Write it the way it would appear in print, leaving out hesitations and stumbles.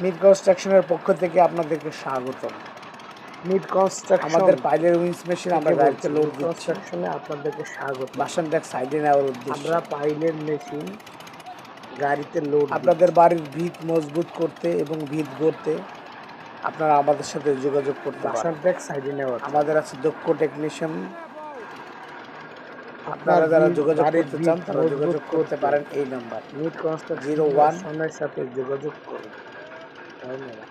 Mid কনস্ট্রাকশনের পক্ষ থেকে আপনাদেরকে স্বাগতম। মিড কনস্ট্রাকশন আমাদের পাইলের উইন্স মেশিন আমরা গাড়িতে লোড দিচ্ছি। কনস্ট্রাকশনে আপনাদেরকে স্বাগত। বাসনটাক সাইডে নেওয়ার উদ্দেশ্যে আমরা পাইলের মেশিন গাড়িতে লোড আপনাদের বাড়ির ভিত মজবুত করতে এবং ভিত গড়তে আপনারা আমাদের সাথে যোগাযোগ করতে পারেন। বাসনটাক সাইডে নেওয়ার আমাদের আছে দক্ষ টেকনিশিয়ান। আপনারা যারা যোগাযোগ করতে চান তারা যোগাযোগ করতে পারেন এই নাম্বার মিড কনস্ট্রাকশন 01 সাথে যোগাযোগ করুন। ধন্যবাদ।